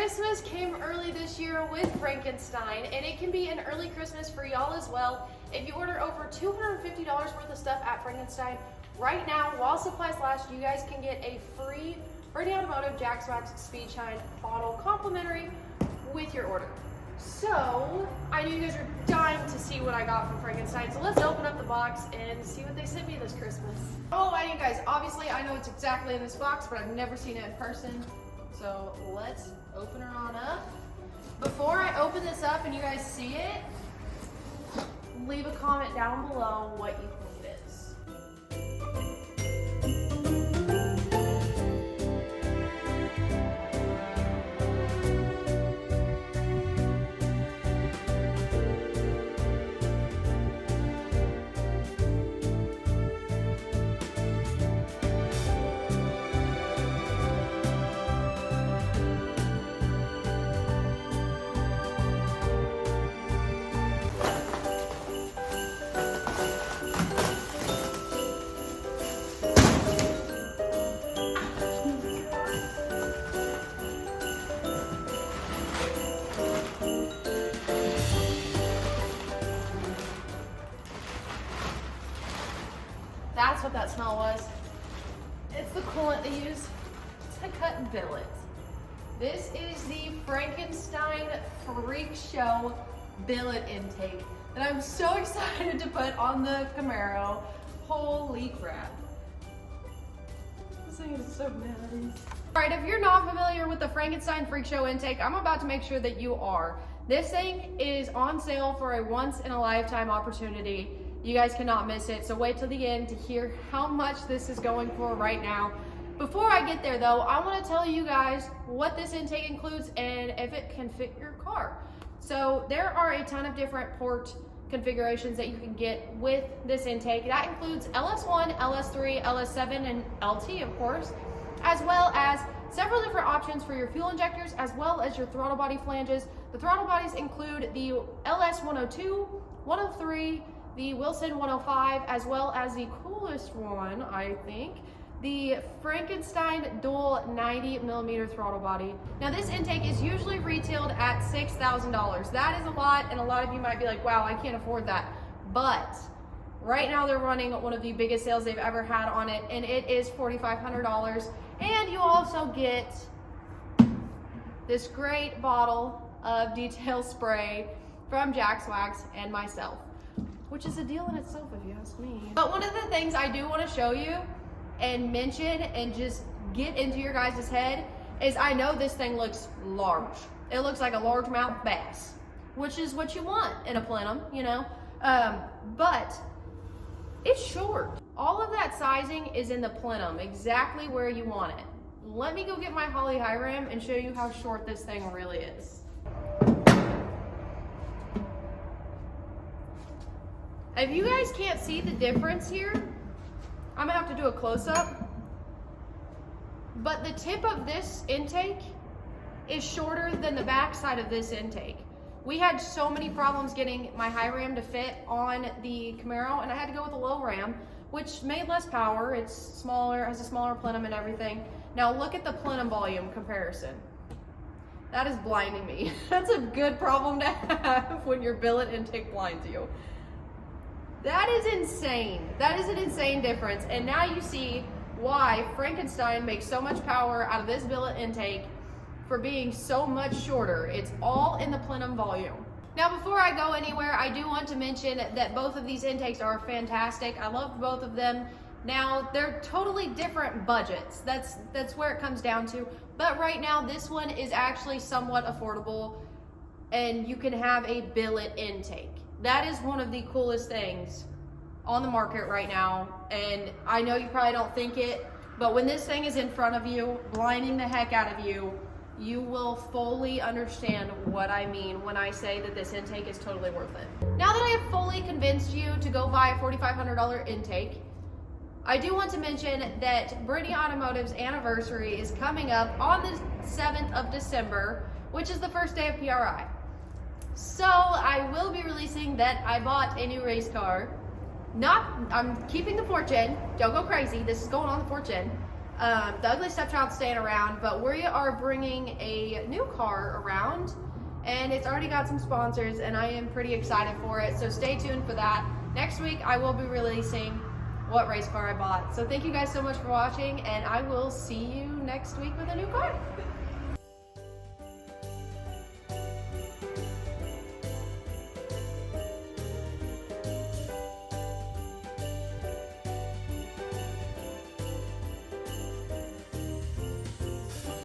Christmas came early this year with Frankenstein, and it can be an early Christmas for y'all as well. If you order over $250 worth of stuff at Frankenstein, right now, while supplies last, you guys can get a free Birdie Automotive Jack Wax Speed Shine bottle complimentary with your order. So, I know you guys are dying to see what I got from Frankenstein, so let's open up the box and see what they sent me this Christmas. Oh, and you guys, obviously I know it's exactly in this box, but I've never seen it in person. So let's open her on up. Before I open this up and you guys see it, leave a comment down below what you think it is. That's what that smell was. It's the coolant they use to cut billets. This is the Frankenstein Freak Show billet intake that I'm so excited to put on the Camaro. Holy crap. This thing is so nice. All right, if you're not familiar with the Frankenstein Freak Show intake, I'm about to make sure that you are. This thing is on sale for a once-in-a-lifetime opportunity. You guys cannot miss it, so wait till the end to hear how much this is going for right now. Before I get there though, I want to tell you guys what this intake includes and if it can fit your car. So there are a ton of different port configurations that you can get with this intake. That includes LS1, LS3, LS7, and LT of course, as well as several different options for your fuel injectors as well as your throttle body flanges. The throttle bodies include the LS102, 103, the Wilson 105, as well as the coolest one, I think, the Frankenstein dual 90mm throttle body. Now this intake is usually retailed at $6,000. That is a lot, and a lot of you might be like, wow, I can't afford that. But right now they're running one of the biggest sales they've ever had on it, and it is $4,500. And you also get this great bottle of detail spray from Jack Wax and myself, which is a deal in itself if you ask me. But one of the things I do want to show you and mention and just get into your guys' head is I know this thing looks large. It looks like a largemouth bass, which is what you want in a plenum, you know? But it's short. All of that sizing is in the plenum, exactly where you want it. Let me go get my Holley high rim and show you how short this thing really is. If you guys can't see the difference here, I'm gonna have to do a close-up. But the tip of this intake is shorter than the back side of this intake. We had so many problems getting my high ram to fit on the Camaro, and I had to go with a low ram, which made less power. It's smaller, has a smaller plenum and everything. Now look at the plenum volume comparison. That is blinding me. That's a good problem to have when your billet intake blinds you. That is insane. That is an insane difference. And now you see why Frankenstein makes so much power out of this billet intake for being so much shorter. It's all in the plenum volume. Now before I go anywhere, I do want to mention that both of these intakes are fantastic. I love both of them. Now they're totally different budgets. That's where it comes down to. But right now this one is actually somewhat affordable and you can have a billet intake. That is one of the coolest things on the market right now. And I know you probably don't think it, but when this thing is in front of you, blinding the heck out of you, you will fully understand what I mean when I say that this intake is totally worth it. Now that I have fully convinced you to go buy a $4,500 intake, I do want to mention that Birdie Automotive's anniversary is coming up on the 7th of December, which is the first day of PRI. So I will be releasing that I bought a new race car. I'm keeping the Fortune, don't go crazy, this is going on the Fortune. The ugly stepchild's staying around, but we are bringing a new car around, and it's already got some sponsors, and I am pretty excited for it. So stay tuned for that. Next week, I will be releasing what race car I bought. So thank you guys so much for watching, and I will see you next week with a new car.